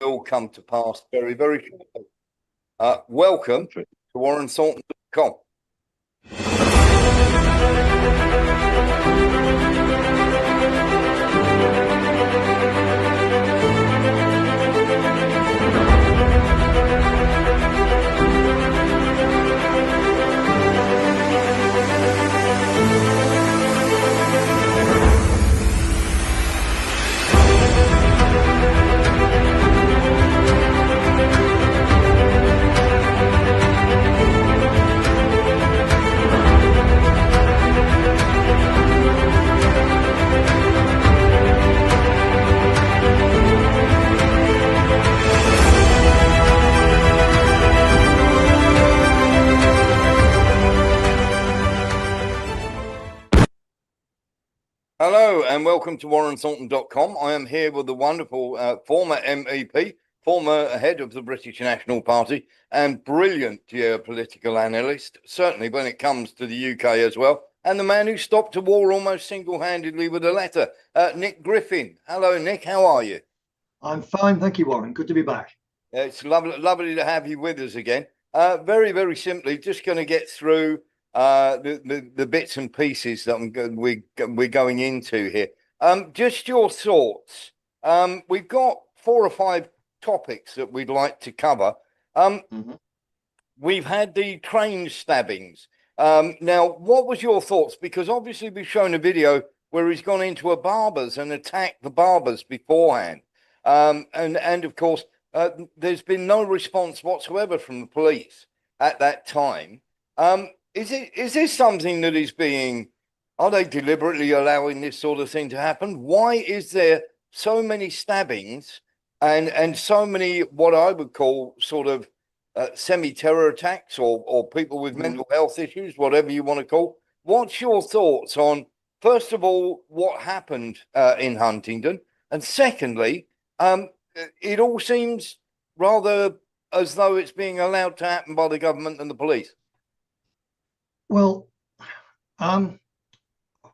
will come to pass very, very shortly. Welcome to WarrenThornton.com. Hello and welcome to WarrenThornton.com. I am here with the wonderful former MEP, former head of the British National Party, and brilliant geopolitical analyst, certainly when it comes to the UK as well, and the man who stopped a war almost single-handedly with a letter, Nick Griffin. Hello, Nick. How are you? I'm fine, thank you, Warren. Good to be back. It's lovely to have you with us again. Very, very simply, just going to get through the bits and pieces that we're going into here. Just your thoughts. We've got 4 or 5 topics that we'd like to cover. We've had the train stabbings. Now, what was your thoughts? Because obviously we've shown a video where he's gone into a barber's and attacked the barbers beforehand. And of course, there's been no response whatsoever from the police at that time. Is this something that is are they deliberately allowing this sort of thing to happen? Why is there so many stabbings and so many what I would call sort of semi-terror attacks or people with mental health issues, whatever you want to call? What's your thoughts on, first of all, what happened in Huntingdon? And secondly, it all seems rather as though it's being allowed to happen by the government and the police. Well,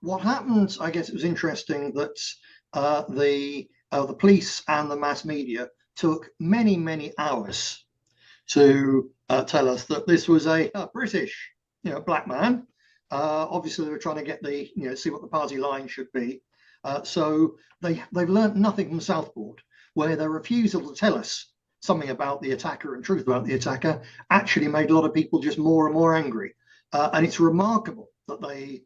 what happened, I guess it was interesting that the police and the mass media took many, many hours to tell us that this was a British, black man. Obviously, they were trying to get see what the party line should be. So they've learned nothing from Southport, where their refusal to tell us something about the attacker and truth about the attacker actually made a lot of people just more and more angry. And it's remarkable that they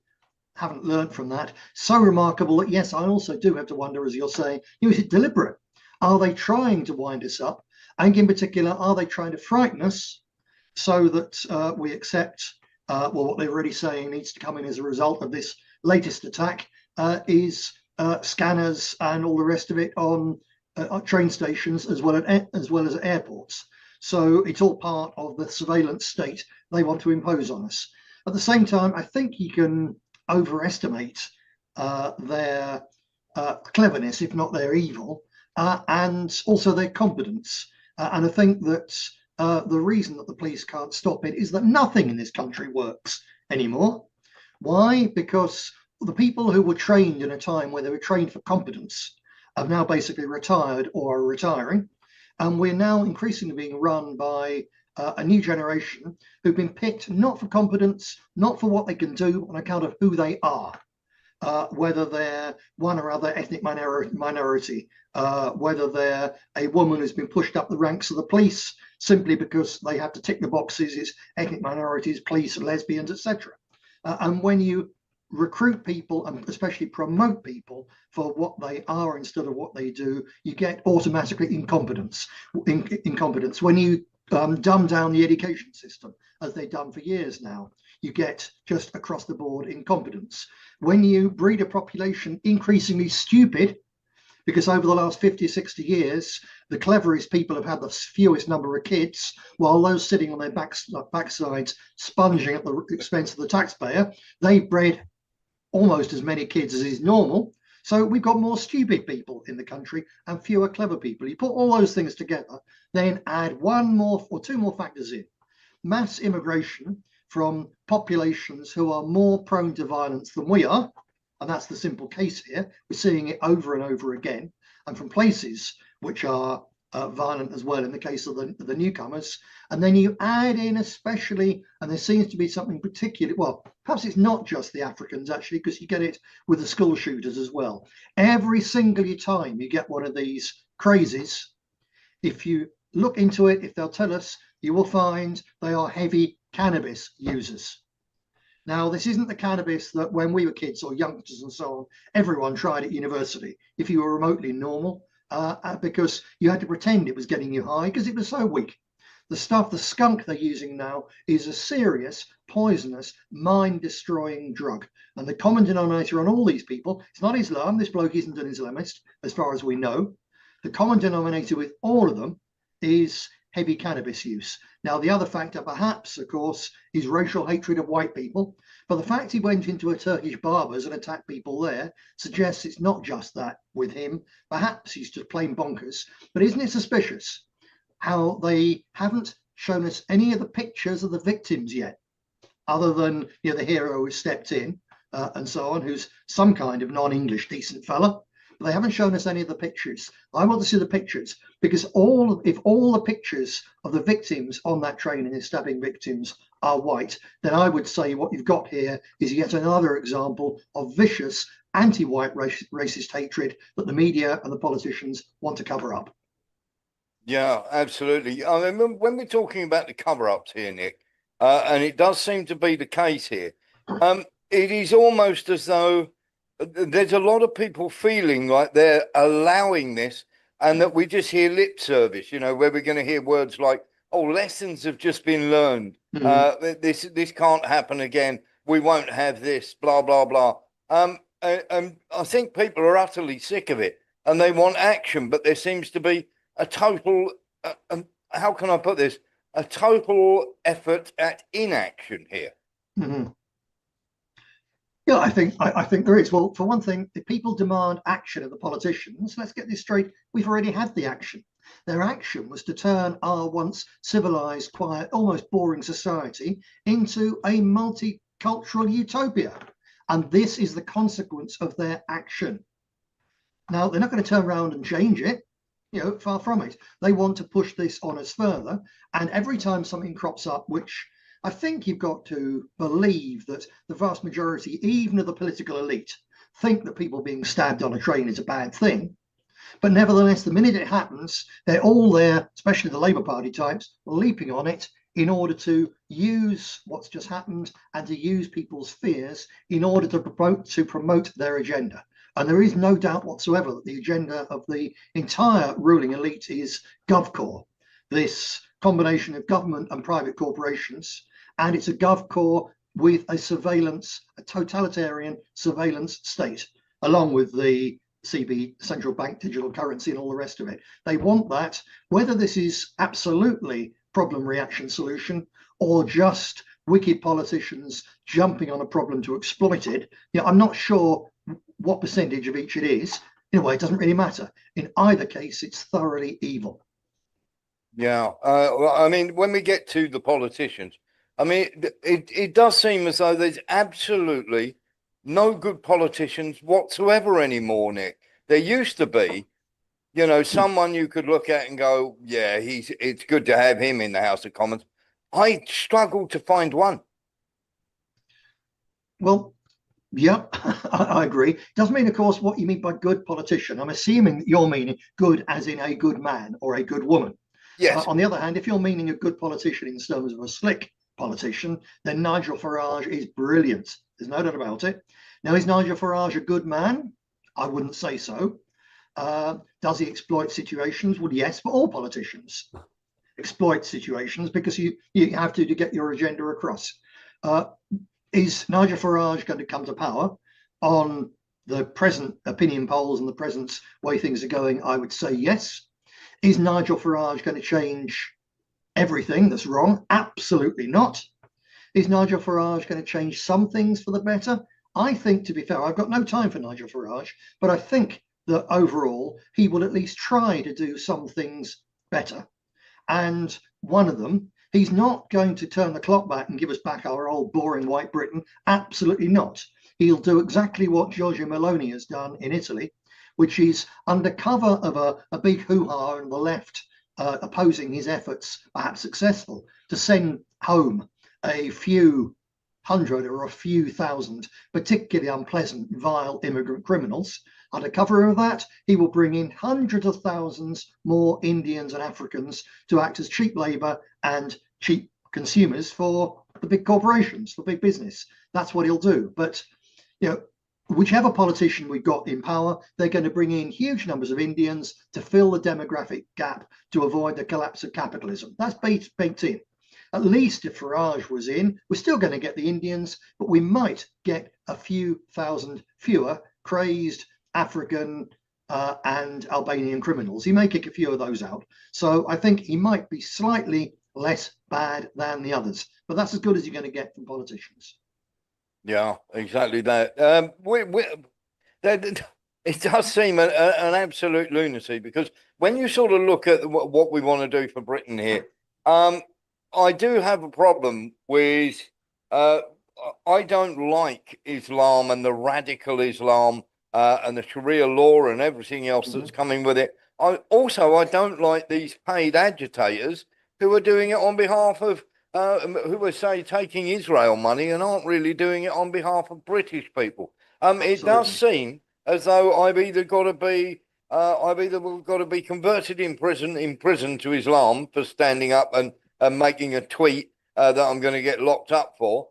haven't learned from that. So remarkable that, yes, I also do have to wonder, as you're saying, is it deliberate? Are they trying to wind us up? And in particular, are they trying to frighten us so that we accept, what they're really saying needs to come in as a result of this latest attack is scanners and all the rest of it on train stations as well as airports. So it's all part of the surveillance state they want to impose on us. At the same time, I think you can overestimate their cleverness, if not their evil, and also their competence. And I think that the reason that the police can't stop it is that nothing in this country works anymore. Why? Because the people who were trained in a time where they were trained for competence have now basically retired or are retiring. And we're now increasingly being run by a new generation who've been picked not for competence, not for what they can do, on account of who they are, whether they're one or other ethnic minority, whether they're a woman who's been pushed up the ranks of the police simply because they have to tick the boxes, it's ethnic minorities, police, lesbians, etc. And when you recruit people and especially promote people for what they are instead of what they do, you get automatically incompetence. When you dumb down the education system, as they've done for years now, you get just across the board incompetence. When you breed a population increasingly stupid, because over the last 50, 60 years, the cleverest people have had the fewest number of kids, while those sitting on their backsides sponging at the expense of the taxpayer, they've bred almost as many kids as is normal. So we've got more stupid people in the country and fewer clever people. You put all those things together, then add 1 more or 2 more factors in. Mass immigration from populations who are more prone to violence than we are, and that's the simple case here. We're seeing it over and over again, and from places which are violent as well in the case of the newcomers. And then you add in especially, and there seems to be something particular, well, perhaps it's not just the Africans actually, because you get it with the school shooters as well. Every single time you get one of these crazies, if you look into it, if they'll tell us, you will find they are heavy cannabis users. Now, this isn't the cannabis that when we were kids or youngsters and so on, everyone tried at university if you were remotely normal, because you had to pretend it was getting you high because it was so weak. The stuff, the skunk they're using now is a serious, poisonous, mind-destroying drug. And the common denominator on all these people, it's not Islam, this bloke isn't an Islamist, as far as we know. The common denominator with all of them is heavy cannabis use. Now, the other factor, perhaps, of course, is racial hatred of white people. But the fact he went into a Turkish barber's and attacked people there suggests it's not just that with him. Perhaps he's just plain bonkers. But isn't it suspicious how they haven't shown us any of the pictures of the victims yet, other than the hero who stepped in and so on, who's some kind of non-English decent fella? But they haven't shown us any of the pictures. I want to see the pictures, because if all the pictures of the victims on that train and the stabbing victims are white, then I would say what you've got here is yet another example of vicious anti-white racist hatred that the media and the politicians want to cover up. Yeah, absolutely. I mean, when we're talking about the cover-ups here, Nick, and it does seem to be the case here, it is almost as though there's a lot of people feeling like they're allowing this, and that we just hear lip service, where we're going to hear words like, "Oh, lessons have just been learned. This can't happen again. We won't have this, blah, blah, blah." And I think people are utterly sick of it, and they want action, but there seems to be a total, how can I put this? A total effort at inaction here. Mm-hmm. Yeah, I think there is. Well, for one thing, if people demand action of the politicians, let's get this straight. We've already had the action. Their action was to turn our once civilized, quiet, almost boring society into a multicultural utopia. And this is the consequence of their action. Now, they're not going to turn around and change it. Far from it. They want to push this on us further. And every time something crops up, which I think you've got to believe that the vast majority, even of the political elite, think that people being stabbed on a train is a bad thing. But nevertheless, the minute it happens, they're all there, especially the Labour Party types, leaping on it in order to use what's just happened and to use people's fears in order to promote their agenda. And there is no doubt whatsoever that the agenda of the entire ruling elite is GovCore, this combination of government and private corporations. And it's a GovCore with a totalitarian surveillance state, along with the CB, central bank digital currency, and all the rest of it. They want that, whether this is absolutely problem reaction solution or just wicked politicians jumping on a problem to exploit it. I'm not sure what percentage of each it is. In a way, it doesn't really matter. In either case, it's thoroughly evil. Yeah. Well, I mean, when we get to the politicians, I mean, it does seem as though there's absolutely no good politicians whatsoever anymore, Nick. There used to be, someone you could look at and go, yeah, it's good to have him in the House of Commons. I struggle to find one. Well, yeah, I agree. Doesn't mean, of course, what you mean by good politician. I'm assuming that you're meaning good as in a good man or a good woman. Yes. On the other hand, if you're meaning a good politician in terms of a slick politician, then Nigel Farage is brilliant. There's no doubt about it. Now, is Nigel Farage a good man? I wouldn't say so. Does he exploit situations? Well, yes, but all politicians exploit situations because you have to get your agenda across. Is Nigel Farage going to come to power? On the present opinion polls and the present way things are going, I would say yes. Is Nigel Farage going to change everything that's wrong? Absolutely not. Is Nigel Farage going to change some things for the better? I think, to be fair, I've got no time for Nigel Farage, but I think that overall he will at least try to do some things better. And one of them, he's not going to turn the clock back and give us back our old boring white Britain. Absolutely not. He'll do exactly what Giorgia Meloni has done in Italy, which is under cover of a big hoo-ha on the left opposing his efforts, perhaps successful, to send home a few hundred or a few thousand particularly unpleasant, vile immigrant criminals. Under cover of that, he will bring in hundreds of thousands more Indians and Africans to act as cheap labor and cheap consumers for the big corporations, for big business. That's what he'll do. But, you know, whichever politician we've got in power, they're going to bring in huge numbers of Indians to fill the demographic gap to avoid the collapse of capitalism. That's baked in. At least if Farage was in, we're still going to get the Indians, but we might get a few thousand fewer crazed African and Albanian criminals. He may kick a few of those out. So I think he might be slightly less bad than the others, but that's as good as you're going to get from politicians. Yeah, exactly that. It does seem an absolute lunacy, because when you sort of look at what we want to do for Britain here, I do have a problem with. I don't like Islam and the radical Islam and the Sharia law and everything else that's coming with it. I don't like these paid agitators who are doing it on behalf of who are, say, taking Israel money and aren't really doing it on behalf of British people. It does seem as though I've either got to be converted in prison to Islam for standing up and making a tweet that I'm going to get locked up for.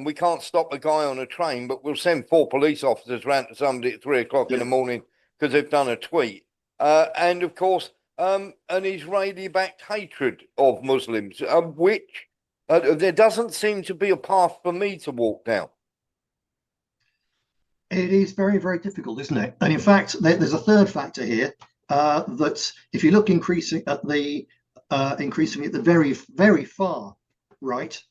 We can't stop a guy on a train, but we'll send 4 police officers round to somebody at 3 o'clock in the morning because they've done a tweet. And of course, an Israeli-backed hatred of Muslims, which there doesn't seem to be a path for me to walk down. It is very, very difficult, isn't it? And in fact, there's a third factor here that if you look increasing at the very, very far right,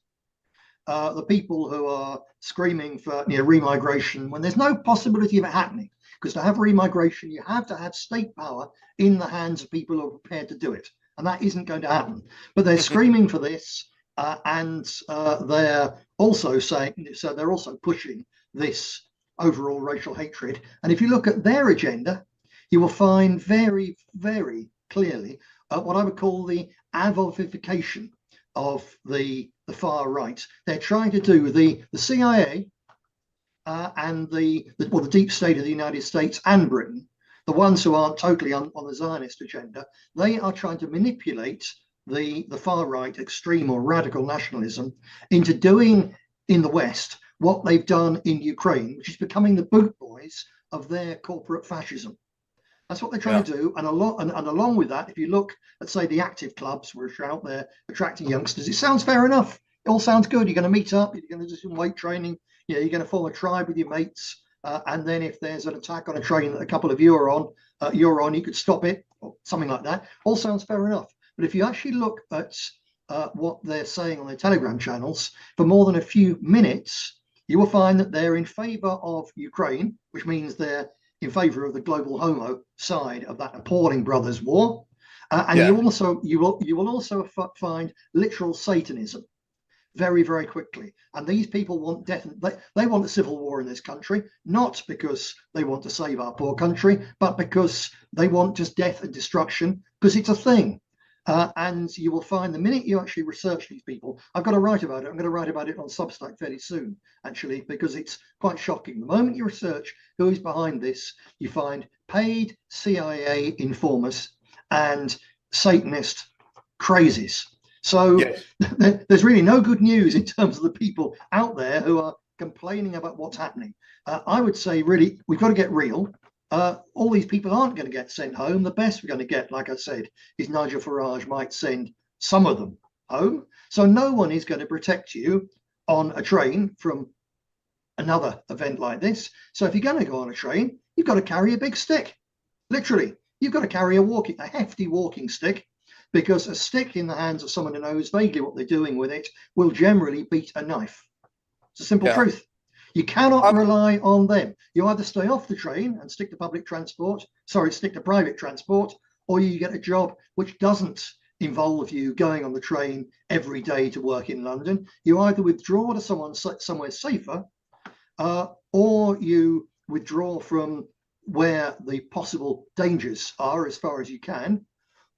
the people who are screaming for remigration when there's no possibility of it happening, because to have remigration, you have to have state power in the hands of people who are prepared to do it, and that isn't going to happen. But they're screaming for this, and they're also saying, so they're also pushing this overall racial hatred. And if you look at their agenda, you will find very, very clearly what I would call the avovification of the far right. They're trying to do the CIA and the deep state of the United States and Britain, the ones who aren't totally on the Zionist agenda. They are trying to manipulate the far right extreme or radical nationalism into doing in the West what they've done in Ukraine, which is becoming the boot boys of their corporate fascism. That's what they're trying to do. And along with that, if you look at, say, the active clubs which are out there attracting youngsters, it sounds fair enough. It all sounds good. You're going to meet up, you're going to do some weight training, you're going to form a tribe with your mates. And then if there's an attack on a train that a couple of you are on, you could stop it or something like that. All sounds fair enough. But if you actually look at what they're saying on their Telegram channels, for more than a few minutes, you will find that they're in favor of Ukraine, which means they're in favor of the global homo side of that appalling brothers war. And you will also find literal Satanism very, very quickly. And these people want death. They want a civil war in this country, not because they want to save our poor country, but because they want just death and destruction, because it's a thing. And you will find the minute you actually research these people, I've got to write about it. I'm going to write about it on Substack fairly soon, actually, because it's quite shocking. The moment you research who is behind this, you find paid CIA informers and Satanist crazies. So there's really no good news in terms of the people out there who are complaining about what's happening. I would say, really, we've got to get real. All these people aren't going to get sent home. The best we're going to get, like I said, is Nigel Farage might send some of them home. So no one is going to protect you on a train from another event like this. So if you're going to go on a train, you've got to carry a big stick. Literally, you've got to carry a hefty walking stick, because a stick in the hands of someone who knows vaguely what they're doing with it will generally beat a knife. It's a simple truth. You cannot rely on them. You either stay off the train and stick to private transport, or you get a job which doesn't involve you going on the train every day to work in London. You either withdraw to somewhere safer, or you withdraw from where the possible dangers are as far as you can,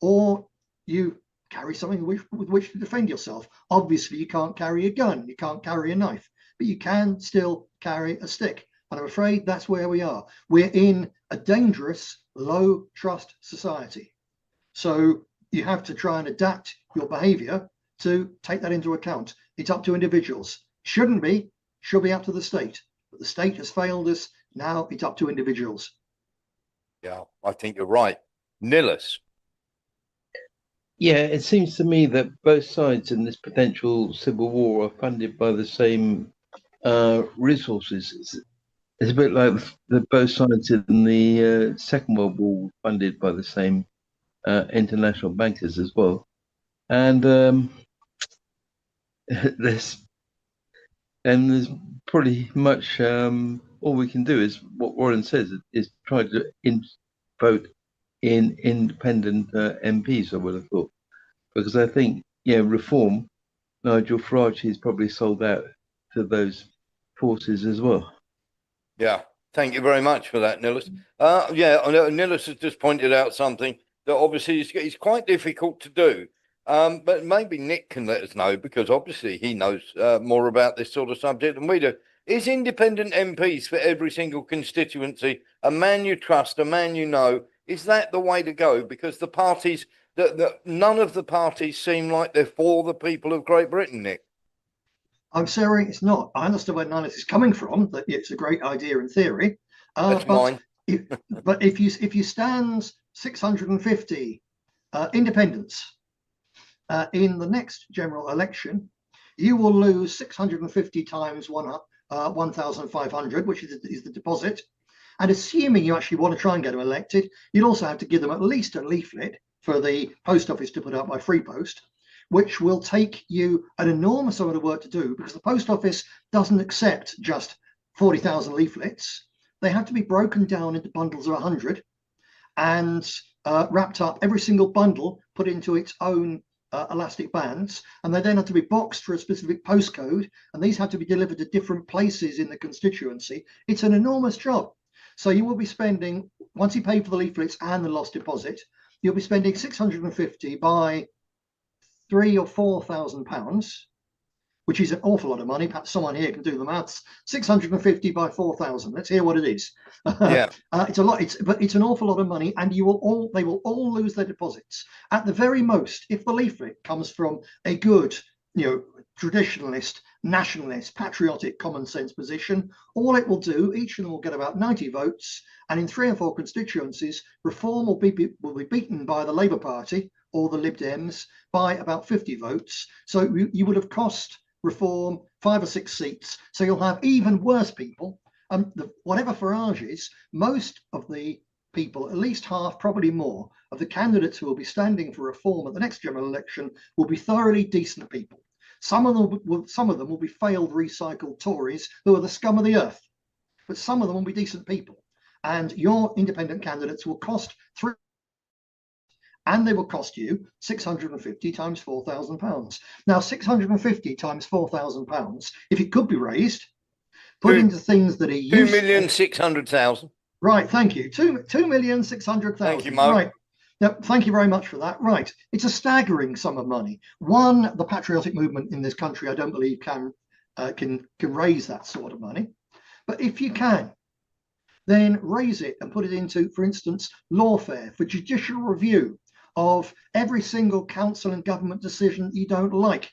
or you carry something with which to defend yourself. Obviously, you can't carry a gun, you can't carry a knife, but you can still carry a stick. And I'm afraid that's where we are. We're in a dangerous, low trust society. So you have to try and adapt your behavior to take that into account. It's up to individuals. Shouldn't be, should be up to the state. But the state has failed us. Now it's up to individuals. Yeah, I think you're right. Nillis. Yeah, it seems to me that both sides in this potential civil war are funded by the same resources. It's a bit like the both sides in the Second World War were funded by the same international bankers as well. And there's there's pretty much all we can do is what Warren says is try to vote in independent MPs. I would have thought, because I think reform. Nigel Farage is probably sold out to those forces as well. Yeah, thank you very much for that, Nillis. Yeah, I know Nillis has just pointed out something that obviously is quite difficult to do. But maybe Nick can let us know, because obviously he knows more about this sort of subject than we do. Is independent MPs for every single constituency a man you trust, a man you know? Is that the way to go? Because the parties, none of the parties seem like they're for the people of Great Britain, Nick. I'm sorry, it's not. I understand where Nillis is coming from, that it's a great idea in theory. That's mine. But if you stand 650 independents in the next general election, you will lose 650 times 1,500, which is the deposit. And assuming you actually want to try and get them elected, you'd also have to give them at least a leaflet for the post office to put up by free post, which will take you an enormous amount of work to do, because the post office doesn't accept just 40,000 leaflets. They have to be broken down into bundles of 100 and wrapped up, every single bundle put into its own elastic bands, and they then have to be boxed for a specific postcode, and these have to be delivered to different places in the constituency. It's an enormous job. So you will be spending, once you pay for the leaflets and the lost deposit, you'll be spending 650 by £3,000 or £4,000, which is an awful lot of money. Perhaps someone here can do the maths. 650 by 4,000. Let's hear what it is. Yeah, it's a lot. But it's an awful lot of money, and they will all lose their deposits. At the very most, if the leaflet comes from a good, traditionalist, nationalist, patriotic, common sense position, all it will do, each of them will get about 90 votes, and in 3 or 4 constituencies, reform will be beaten by the Labour Party or the Lib Dems by about 50 votes. So you would have cost reform 5 or 6 seats. So you'll have even worse people. Whatever Farage is, most of the people, at least half, probably more, of the candidates who will be standing for reform at the next general election will be thoroughly decent people. Some of them will be failed recycled Tories who are the scum of the earth, but some of them will be decent people. And your independent candidates will cost and they will cost you 650 times £4,000. Now, 650 times £4,000, if it could be raised, put into things that are useful. 2,600,000. Right, thank you. 2,600,000. Thank you, Mo. Right. Now, thank you very much for that. Right, it's a staggering sum of money. One, the patriotic movement in this country, I don't believe can raise that sort of money. But if you can, then raise it and put it into, for instance, lawfare for judicial review of every single council and government decision you don't like.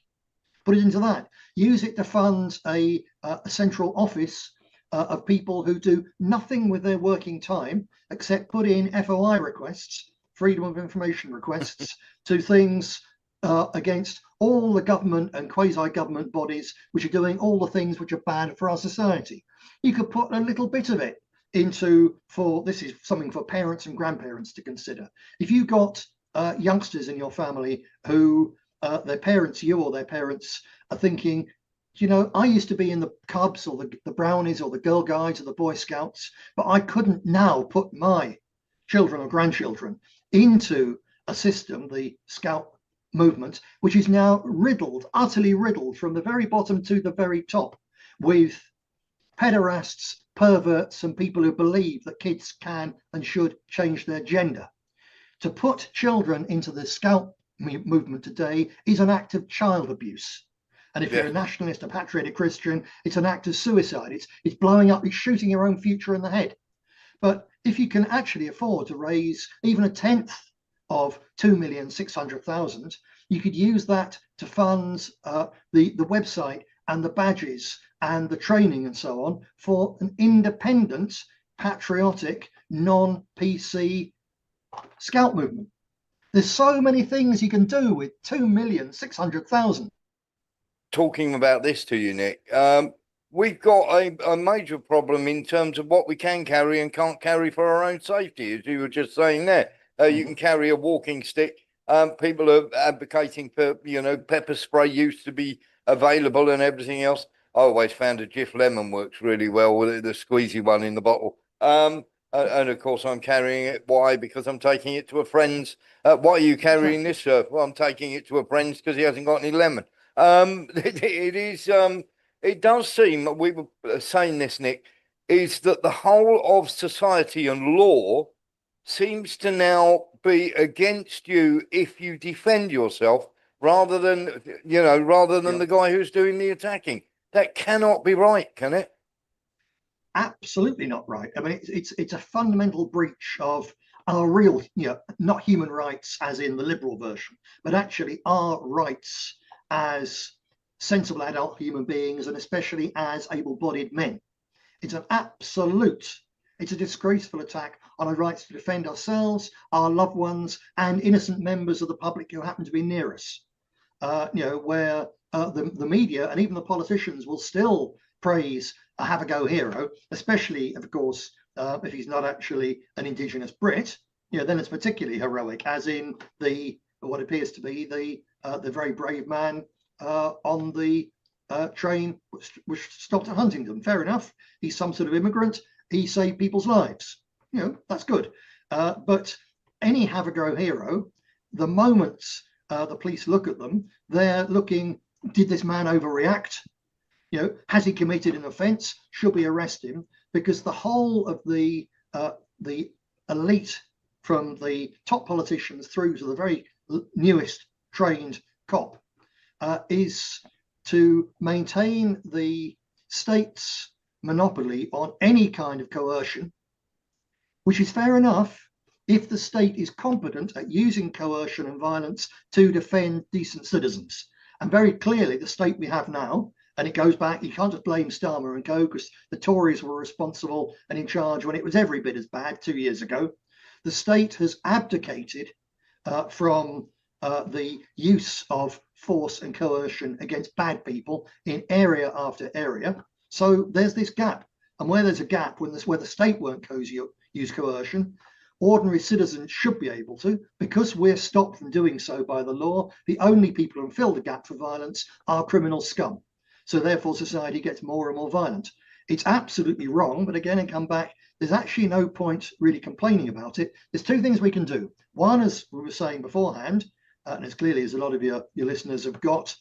Put it into that. Use it to fund a central office of people who do nothing with their working time except put in FOI requests, freedom of information requests, to things against all the government and quasi-government bodies which are doing all the things which are bad for our society. You could put a little bit of it into, this is something for parents and grandparents to consider. If you've got youngsters in your family who their parents, you or their parents, are thinking, I used to be in the Cubs or the Brownies or the Girl Guides or the Boy Scouts, but I couldn't now put my children or grandchildren into a system, the Scout movement, which is now riddled, utterly riddled from the very bottom to the very top with pederasts, perverts and people who believe that kids can and should change their gender. To put children into the scalp movement today is an act of child abuse. And if you're a nationalist, a patriotic Christian, it's an act of suicide. It's blowing up, it's shooting your own future in the head. But if you can actually afford to raise even a tenth of 2,600,000, you could use that to fund the website and the badges and the training and so on for an independent, patriotic, non-PC scout movement. There's so many things you can do with 2,600,000. Talking about this to you, Nick, we've got a major problem in terms of what we can carry and can't carry for our own safety, as you were just saying there. You can carry a walking stick. People are advocating for, pepper spray used to be available and everything else. I always found a Jif lemon works really well with the squeezy one in the bottle. And of course, I'm carrying it. Why? Because I'm taking it to a friend's. Why are you carrying this, sir? Well, I'm taking it to a friend's because he hasn't got any lemon. It does seem, we were saying this, Nick, is that the whole of society and law seems to now be against you if you defend yourself rather than, the guy who's doing the attacking. That cannot be right, can it? Absolutely not right. I mean, it's a fundamental breach of our real, not human rights as in the liberal version, but actually our rights as sensible adult human beings, and especially as able-bodied men. It's a disgraceful attack on our rights to defend ourselves, our loved ones, and innocent members of the public who happen to be near us. Where the media and even the politicians will still praise a have-a-go hero, especially, of course, if he's not actually an indigenous Brit, then it's particularly heroic, as in what appears to be the very brave man on the train which stopped at Huntingdon. Fair enough. He's some sort of immigrant. He saved people's lives. That's good. But any have-a-go hero, the moment the police look at them, they're looking, did this man overreact? Has he committed an offence? Should we arrest him? Because the whole of the elite, from the top politicians through to the very newest trained cop, is to maintain the state's monopoly on any kind of coercion, which is fair enough if the state is competent at using coercion and violence to defend decent citizens. And very clearly, the state we have now, and it goes back, you can't just blame Starmer and Co, because the Tories were responsible and in charge when it was every bit as bad 2 years ago. The state has abdicated from the use of force and coercion against bad people in area after area. So there's this gap. And where there's a gap, where the state won't use coercion, ordinary citizens should be able to. Because we're stopped from doing so by the law, the only people who fill the gap for violence are criminal scum. So therefore, society gets more and more violent. It's absolutely wrong, but again, and come back, there's actually no point really complaining about it. There's two things we can do. One, as we were saying beforehand, and as clearly as a lot of your listeners have got,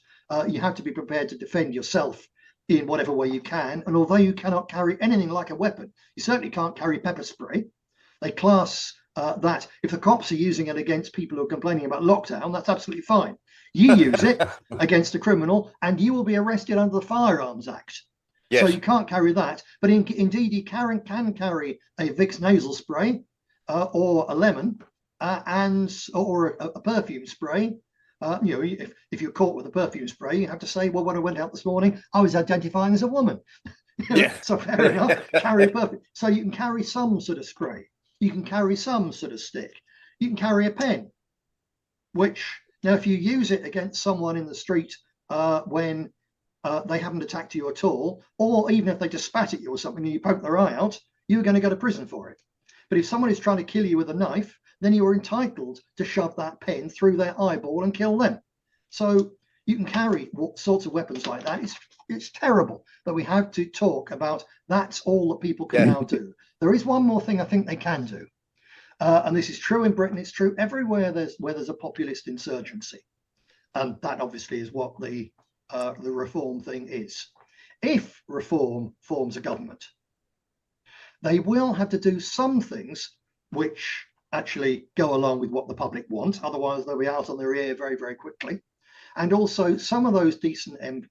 you have to be prepared to defend yourself in whatever way you can. And although you cannot carry anything like a weapon, you certainly can't carry pepper spray. They class that if the cops are using it against people who are complaining about lockdown, that's absolutely fine. You use it against a criminal and you will be arrested under the Firearms Act. Yes. So you can't carry that. But indeed, you can carry a Vicks nasal spray or a lemon or a perfume spray. If you're caught with a perfume spray, you have to say, well, when I went out this morning, I was identifying as a woman. Yeah. So fair enough, carry a perfume. So you can carry some sort of spray. You can carry some sort of stick. You can carry a pen, which now if you use it against someone in the street when they haven't attacked you at all, or even if they just spat at you or something and you poke their eye out, you're going to go to prison for it. But if someone is trying to kill you with a knife, then you are entitled to shove that pen through their eyeball and kill them. So you can carry sorts of weapons like that. It's terrible that we have to talk about that's all that people can now do. There is one more thing I think they can do. And this is true in Britain, it's true everywhere where there's a populist insurgency. And that obviously is what the reform thing is. If reform forms a government, They will have to do some things which actually go along with what the public wants. Otherwise, they'll be out on their ear very, very quickly. And also, some of those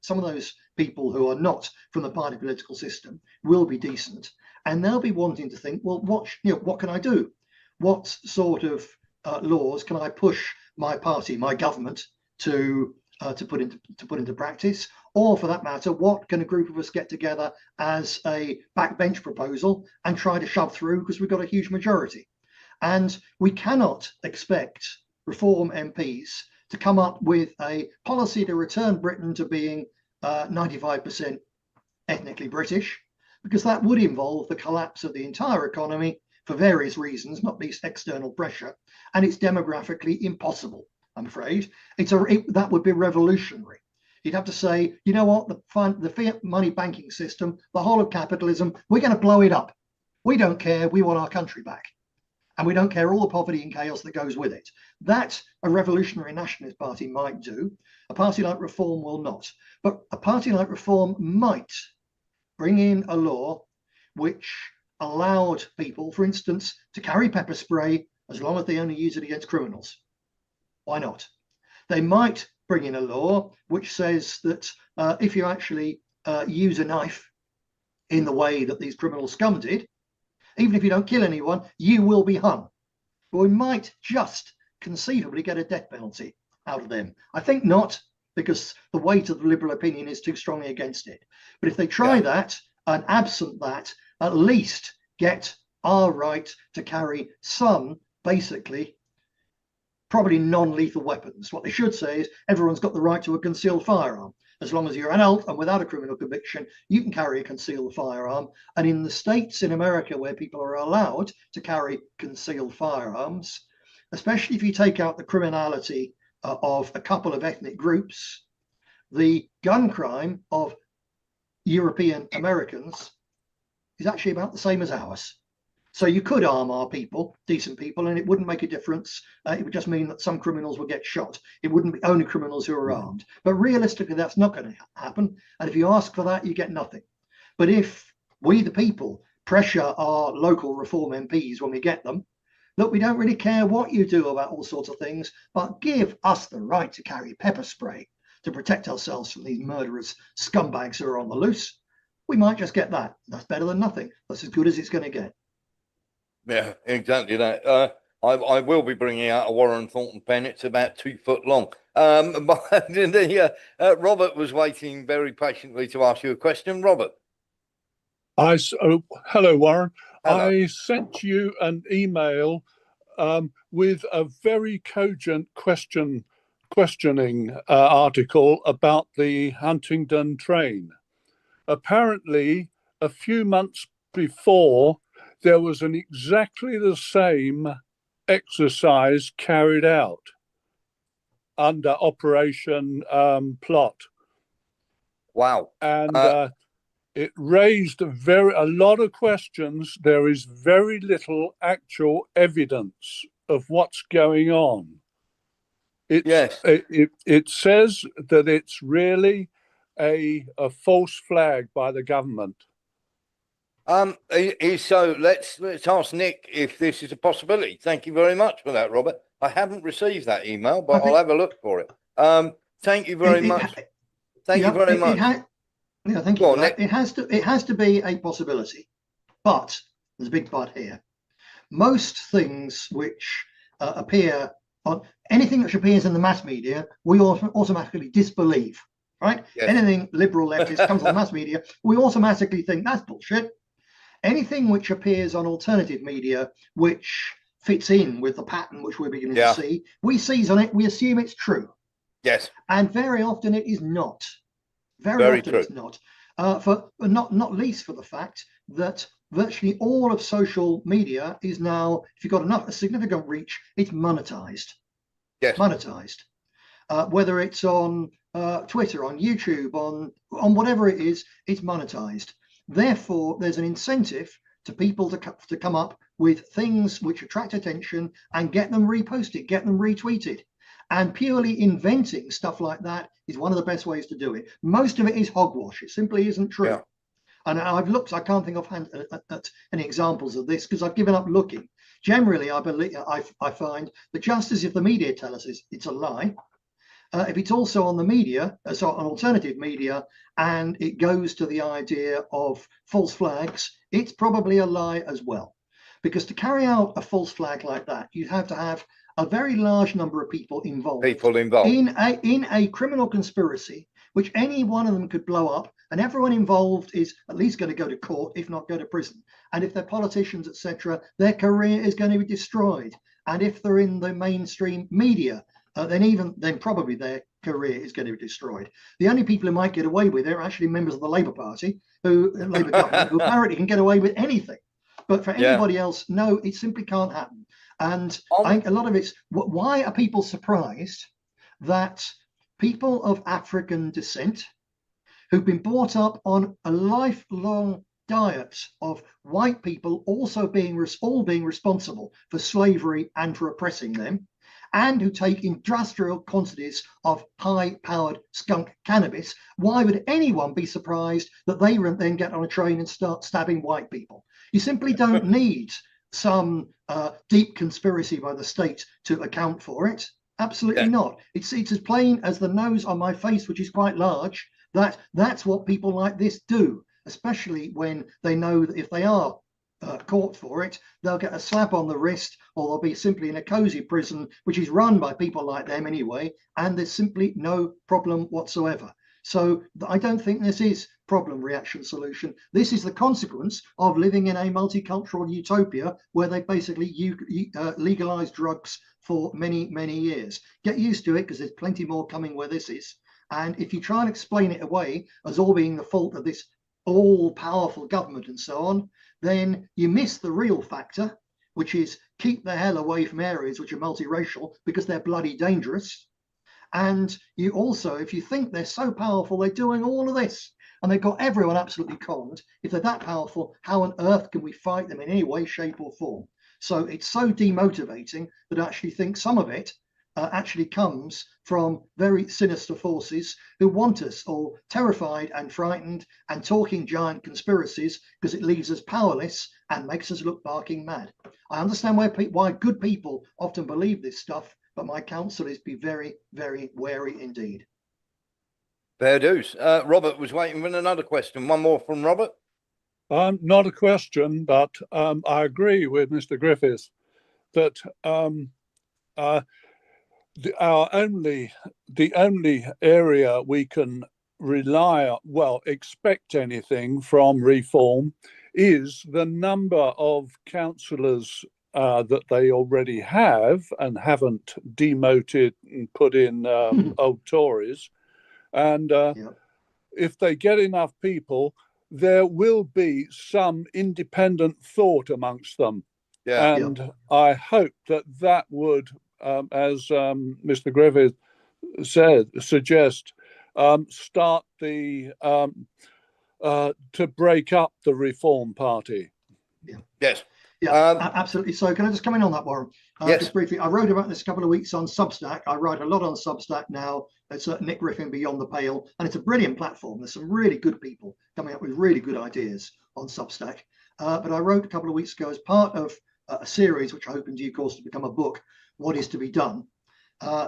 some of those people who are not from the party political system will be decent, and they'll be wanting to think, well, what can I do? What sort of laws can I push my party, my government, to put into practice? Or, for that matter, what can a group of us get together as a backbench proposal and try to shove through because we've got a huge majority? And we cannot expect Reform MPs to come up with a policy to return Britain to being 95% ethnically British, because that would involve the collapse of the entire economy for various reasons, not least external pressure, and it's demographically impossible, I'm afraid. That would be revolutionary. You'd have to say, you know what, the fiat money banking system, the whole of capitalism, we're going to blow it up. We don't care, we want our country back. And we don't care all the poverty and chaos that goes with it. That a revolutionary nationalist party might do. A party like Reform will not. But a party like Reform might bring in a law which allowed people, for instance, to carry pepper spray as long as they only use it against criminals. Why not? They might bring in a law which says that if you actually use a knife in the way that these criminal scum did, even if you don't kill anyone, you will be hung. But we might just conceivably get a death penalty out of them. I think not, because the weight of the liberal opinion is too strongly against it. But if they try that, and absent that, at least get our right to carry some, basically, probably non-lethal weapons. What they should say is everyone's got the right to a concealed firearm. As long as you're an adult and without a criminal conviction, you can carry a concealed firearm. And in the states in America where people are allowed to carry concealed firearms, especially if you take out the criminality of a couple of ethnic groups, the gun crime of European Americans is actually about the same as ours. So you could arm our people, decent people, and it wouldn't make a difference. It would just mean that some criminals would get shot. It wouldn't be only criminals who are armed. But realistically, that's not going to happen. And if you ask for that, you get nothing. But if we, the people, pressure our local Reform MPs when we get them, look, we don't really care what you do about all sorts of things, but give us the right to carry pepper spray to protect ourselves from these murderous scumbags who are on the loose, we might just get that. That's better than nothing. That's as good as it's going to get. Yeah, exactly that. I will be bringing out a Warren Thornton pen. It's about 2 foot long. But Robert was waiting very patiently to ask you a question. Robert. Hello, Warren. Hello. I sent you an email with a very cogent questioning article about the Huntingdon train. Apparently, a few months before, there was an exactly the same exercise carried out under Operation Plot. Wow. And it raised a lot of questions. There is very little actual evidence of what's going on. It says that it's really a false flag by the government. So let's ask Nick if this is a possibility. Thank you very much for that, Robert. I haven't received that email, but I'll have a look for it. Thank you very much. Thank you very much. Thank you. It has to be a possibility, but there's a big but here. Most things which appear on anything which appears in the mass media, we automatically disbelieve. Right? Yes. Anything liberal leftist comes on the mass media, we automatically think that's bullshit. Anything which appears on alternative media, which fits in with the pattern which we're beginning to see, we seize on it, we assume it's true. Yes. And very often it is not. Very often true. It's not. Not least for the fact that virtually all of social media is now, if you've got a significant reach, it's monetized. Yes. Monetized. Whether it's on Twitter, on YouTube, on whatever it is, it's monetized. Therefore, there's an incentive to people to come up with things which attract attention and get them reposted, get them retweeted. And purely inventing stuff like that is one of the best ways to do it. Most of it is hogwash. It simply isn't true. And I've looked, I can't think offhand at any examples of this because I've given up looking. Generally, I find that just as if the media tell us it's a lie, if it's also on the media, so on alternative media, and it goes to the idea of false flags, it's probably a lie as well. Because to carry out a false flag like that, you have to have a very large number of people involved. In a criminal conspiracy, which any one of them could blow up, and everyone involved is at least going to go to court, if not go to prison. And if they're politicians, etc., their career is going to be destroyed. And if they're in the mainstream media, then probably their career is going to be destroyed. The only people who might get away with it are actually members of the Labour Party, Labour government, who apparently can get away with anything. But for anybody else, no, it simply can't happen. And I think a lot of it's, why are people surprised that people of African descent who've been brought up on a lifelong diet of white people all being responsible for slavery and for oppressing them, and who take industrial quantities of high-powered skunk cannabis, why would anyone be surprised that they then get on a train and start stabbing white people? You simply don't need some deep conspiracy by the state to account for it. Absolutely not. It's as plain as the nose on my face, which is quite large, that's what people like this do, especially when they know that if they are caught for it, they'll get a slap on the wrist, or they'll be simply in a cozy prison, which is run by people like them anyway, and there's simply no problem whatsoever. So I don't think this is problem, reaction, solution. This is the consequence of living in a multicultural utopia where they basically legalize drugs for many, many years. Get used to it, because there's plenty more coming where this is. And if you try and explain it away as all being the fault of this all-powerful government and so on, then you miss the real factor, which is keep the hell away from areas which are multiracial, because they're bloody dangerous. And you also, if you think they're so powerful, they're doing all of this, and they've got everyone absolutely conned. If they're that powerful, how on earth can we fight them in any way, shape or form? So it's so demotivating that I actually think some of it actually comes from very sinister forces who want us all terrified and frightened and talking giant conspiracies, because it leaves us powerless and makes us look barking mad. I understand why good people often believe this stuff, but my counsel is be very, very wary indeed. Fair dues. Robert was waiting for another question. One more from Robert. Not a question, but I agree with Mr. Griffiths that the only area we can expect anything from reform is the number of councillors that they already have and haven't demoted and put in old Tories. And if they get enough people, there will be some independent thought amongst them. I hope that would, as Mr. Griffith suggest, start to break up the Reform Party. Absolutely. So can I just come in on that, Warren? Just briefly, I wrote about this a couple of weeks on Substack. I write a lot on Substack now. It's Nick Griffin Beyond the Pale, and it's a brilliant platform. There's some really good people coming up with really good ideas on Substack. But I wrote a couple of weeks ago as part of a series, which I hope in due course to become a book, What is to be Done,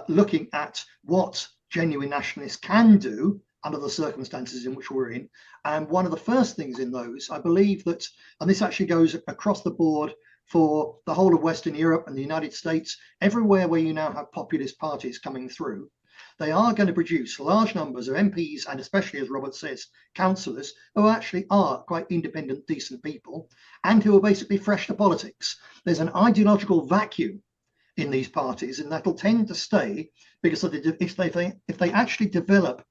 looking at what genuine nationalists can do under the circumstances in which we're in. And one of the first things in those, I believe that, and this actually goes across the board for the whole of Western Europe and the United States, everywhere where you now have populist parties coming through, they are going to produce large numbers of MPs, and especially, as Robert says, councillors, who actually are quite independent, decent people, and who are basically fresh to politics. There's an ideological vacuum in these parties, and that'll tend to stay, because if they actually develop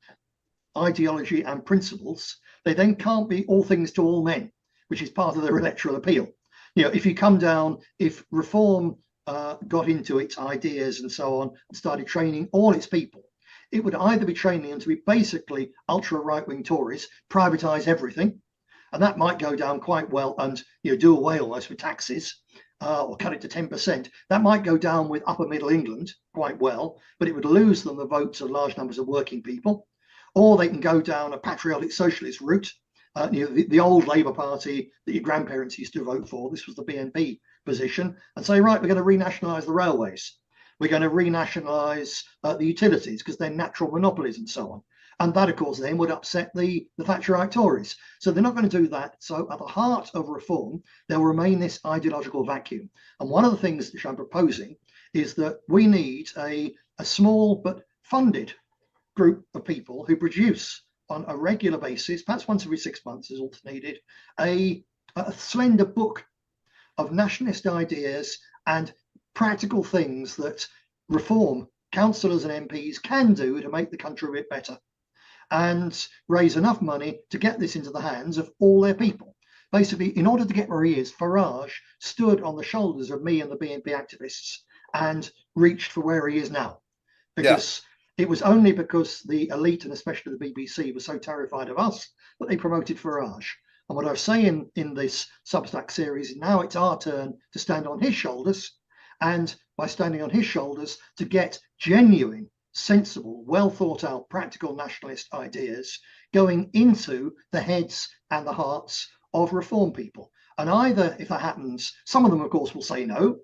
ideology and principles, they then can't be all things to all men, which is part of their electoral appeal. If you come down, if Reform got into its ideas and so on and started training all its people, it would either be training them to be basically ultra right-wing Tories, privatise everything, and that might go down quite well, and do away almost with taxes, or cut it to 10%. That might go down with upper middle England quite well, but it would lose them the votes of large numbers of working people. Or they can go down a patriotic socialist route, the old Labour Party that your grandparents used to vote for. This was the BNP position, and say, right, we're going to renationalise the railways. We're going to renationalise the utilities because they're natural monopolies and so on. And that, of course, then would upset the Thatcherite Tories. So they're not going to do that. So at the heart of reform, there will remain this ideological vacuum. And one of the things which I'm proposing is that we need a small but funded group of people who produce on a regular basis, perhaps once every 6 months is all needed, a slender book of nationalist ideas and practical things that reform councillors and MPs can do to make the country a bit better, and raise enough money to get this into the hands of all their people. Basically, in order to get where he is, Farage stood on the shoulders of me and the BNP activists and reached for where he is now. Because it was only because the elite, and especially the BBC, was so terrified of us that they promoted Farage. And what I was saying in this Substack series, now it's our turn to stand on his shoulders, and by standing on his shoulders, to get genuine, sensible, well thought out, practical nationalist ideas going into the heads and the hearts of reform people. And either, if that happens, some of them, of course, will say no.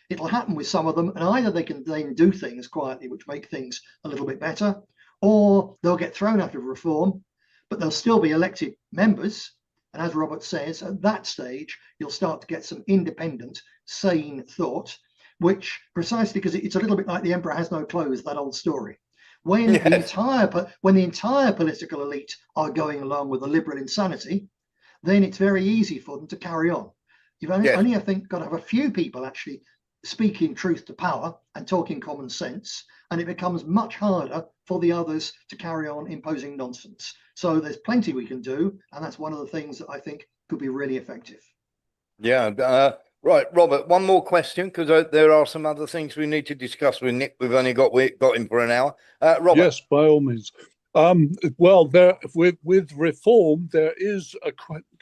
It'll happen with some of them, and either they can then do things quietly, which make things a little bit better, or they'll get thrown out of reform, but they'll still be elected members. And as Robert says, at that stage, you'll start to get some independent, sane thought, which precisely because it's a little bit like the emperor has no clothes, that old story. When the entire political elite are going along with the liberal insanity, then it's very easy for them to carry on. You've only, I think, got to have a few people actually speaking truth to power and talking common sense, and it becomes much harder for the others to carry on imposing nonsense. So there's plenty we can do, and that's one of the things that I think could be really effective. Yeah. Right, Robert, one more question, because there are some other things we need to discuss with Nick. We've only got him for an hour. Robert. Yes, by all means. Well, there with reform, there is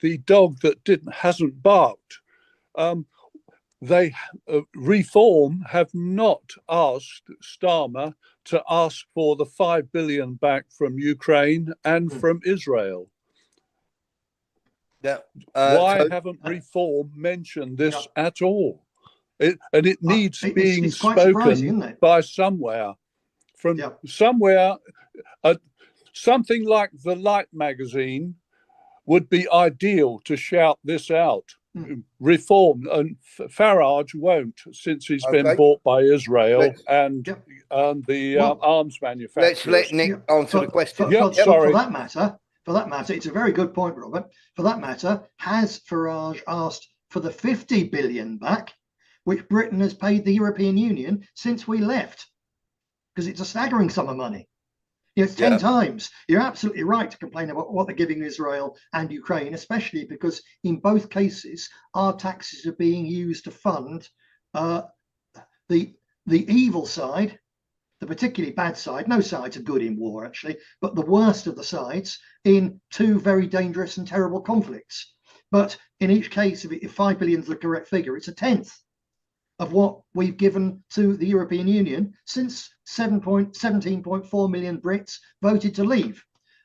the dog that hasn't barked. They reform have not asked Starmer to ask for the 5 billion back from Ukraine and from Israel. Why haven't reform mentioned this at all? It needs being spoken by somewhere. From somewhere, something like the Light magazine would be ideal to shout this out. Reform, and Farage won't, since he's been bought by Israel and the arms manufacturers. Let's let Nick answer the question. For that matter, it's a very good point, Robert. For that matter, has Farage asked for the 50 billion back, which Britain has paid the European Union since we left? Because it's a staggering sum of money. It's 10 times. You're absolutely right to complain about what they're giving Israel and Ukraine, especially because in both cases, our taxes are being used to fund the evil side, the particularly bad side. No sides are good in war, actually, but the worst of the sides in two very dangerous and terrible conflicts. But in each case, if 5 billion is the correct figure, it's a tenth of what we've given to the European Union since 17.4 million Brits voted to leave.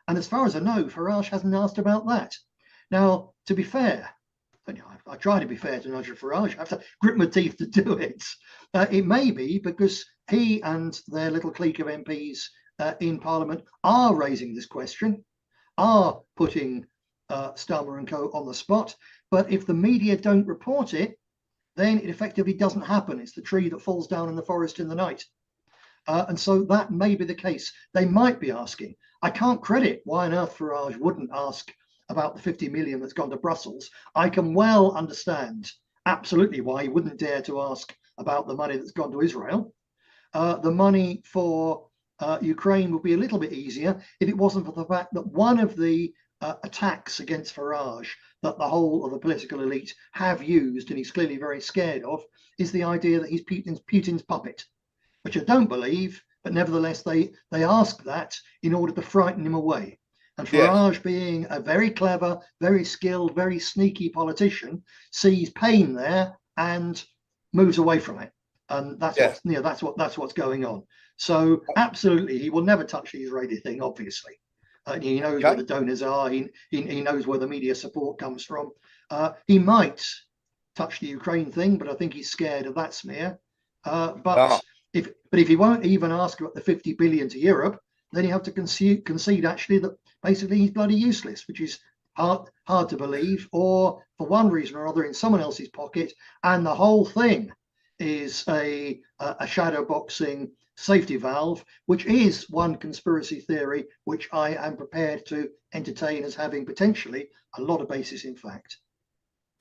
And as far as I know, Farage hasn't asked about that. Now, to be fair, I try to be fair to Nigel Farage, I have to grit my teeth to do it. It may be because he and their little clique of MPs in Parliament are raising this question, are putting Starmer and co on the spot. But if the media don't report it, then it effectively doesn't happen. It's the tree that falls down in the forest in the night. And so that may be the case. They might be asking. I can't credit why on earth Farage wouldn't ask about the 50 million that's gone to Brussels. I can well understand absolutely why he wouldn't dare to ask about the money that's gone to Israel. The money for Ukraine would be a little bit easier if it wasn't for the fact that one of the attacks against Farage that the whole of the political elite have used, and he's clearly very scared of, is the idea that he's Putin's puppet, which I don't believe, but nevertheless they ask that in order to frighten him away. And Farage, being a very clever, very skilled, very sneaky politician, sees pain there and moves away from it. And that's that's what's going on. So absolutely, he will never touch the Israeli thing, obviously. He knows where the donors are. He knows where the media support comes from. He might touch the Ukraine thing, but I think he's scared of that smear. If he won't even ask about the 50 billion to Europe, then you have to concede actually that basically he's bloody useless, which is hard to believe, or for one reason or other in someone else's pocket, and the whole thing is a shadow boxing safety valve, which is one conspiracy theory which I am prepared to entertain as having potentially a lot of basis in fact.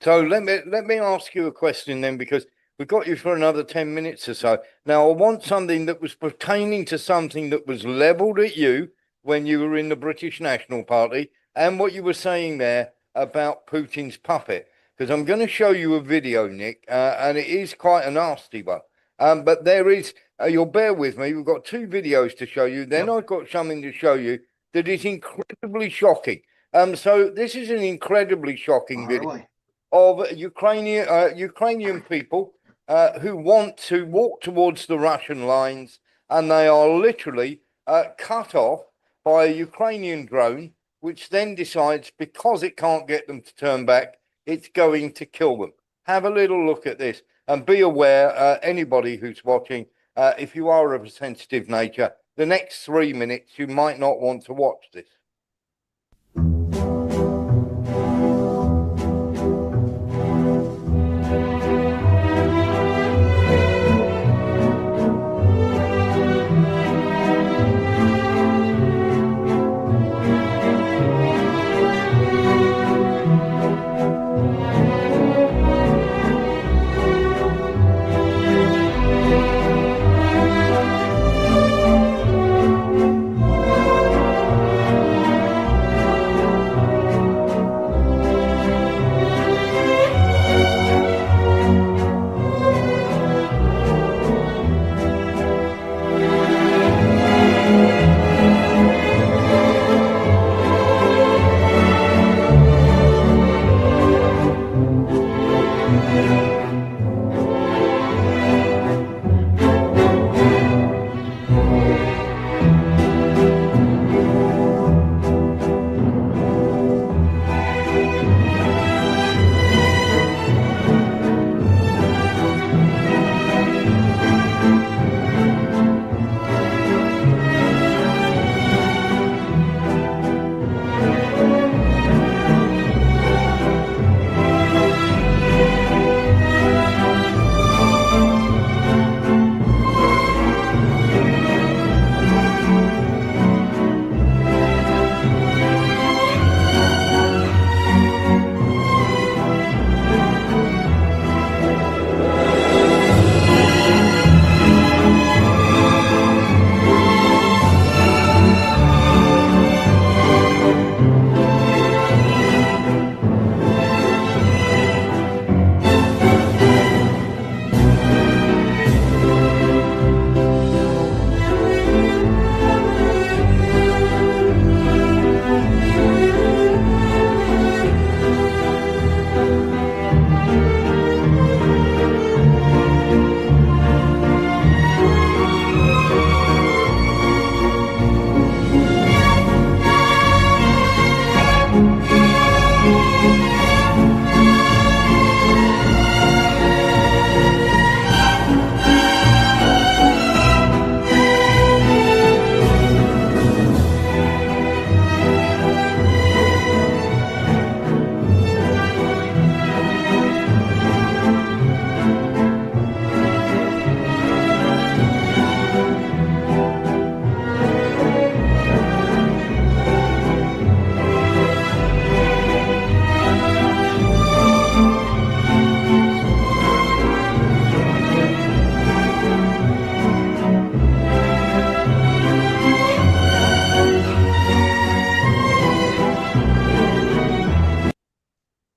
So let me ask you a question then, because we've got you for another 10 minutes or so. Now, I want something that was pertaining to something that was levelled at you when you were in the British National Party, and what you were saying there about Putin's puppet, because I'm going to show you a video, Nick, and it is quite a nasty one. But there is, you'll bear with me, we've got two videos to show you. Then I've got something to show you that is incredibly shocking. So this is an incredibly shocking video of Ukrainian people who want to walk towards the Russian lines, and they are literally cut off by a Ukrainian drone, which then decides, because it can't get them to turn back, it's going to kill them. Have a little look at this, and be aware, anybody who's watching, if you are of a sensitive nature, the next 3 minutes you might not want to watch this.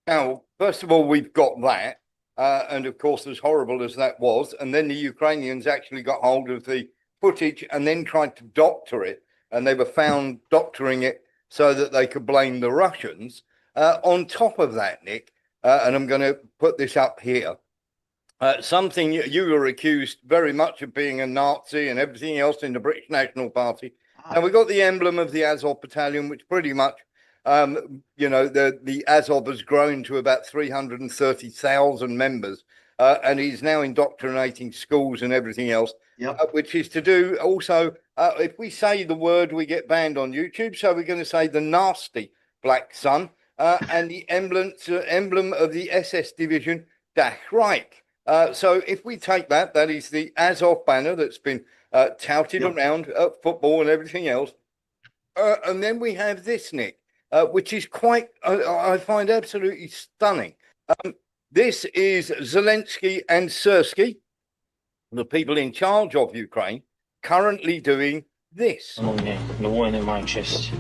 Now, first of all, we've got that. And of course, as horrible as that was, and then the Ukrainians actually got hold of the footage and then tried to doctor it, and they were found doctoring it so that they could blame the Russians. On top of that, Nick, and I'm going to put this up here, something you were accused very much of being a Nazi and everything else in the British National Party. Now we've got the emblem of the Azov battalion, which pretty much, the Azov has grown to about 330,000 members, and he's now indoctrinating schools and everything else, which is to do also, if we say the word, we get banned on YouTube. So we're going to say the nasty black sun, and the emblem of the SS division, Dash Reich. So if we take that is the Azov banner that's been touted around at football and everything else. And then we have this, Nick, which is quite, I find absolutely stunning. This is Zelensky and Sersky, the people in charge of Ukraine, currently doing this. Воїни, маю честь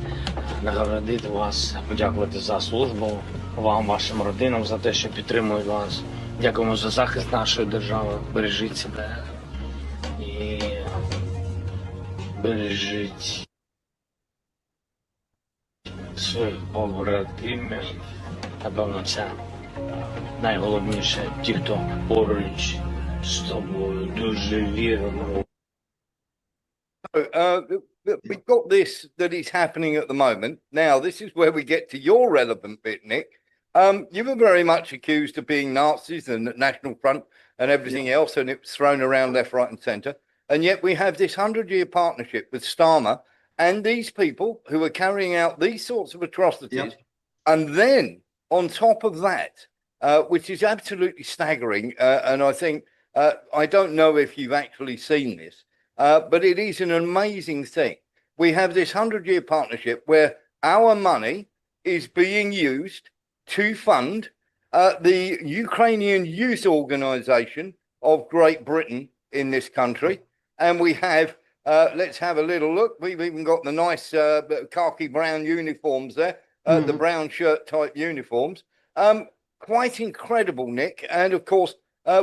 нагородити вас, подякувати за службу, вам, вашим родинам за те, що підтримують вас. Дякуємо за захист нашої держави. Бережіть себе і бережіть своїх побратимів. Напевно, це найголовніше. Ті, хто поруч з тобою, дуже віримо. We've got this that is happening at the moment. Now, this is where we get to your relevant bit, Nick. You were very much accused of being Nazis and National Front and everything else, and it was thrown around left, right, and centre. And yet we have this 100-year partnership with Starmer and these people who are carrying out these sorts of atrocities. And then on top of that, which is absolutely staggering, and I think, I don't know if you've actually seen this, but it is an amazing thing. We have this 100-year partnership where our money is being used to fund the Ukrainian Youth Organization of Great Britain in this country. And we have, let's have a little look. We've even got the nice khaki brown uniforms there, the brown shirt type uniforms. Quite incredible, Nick. And of course,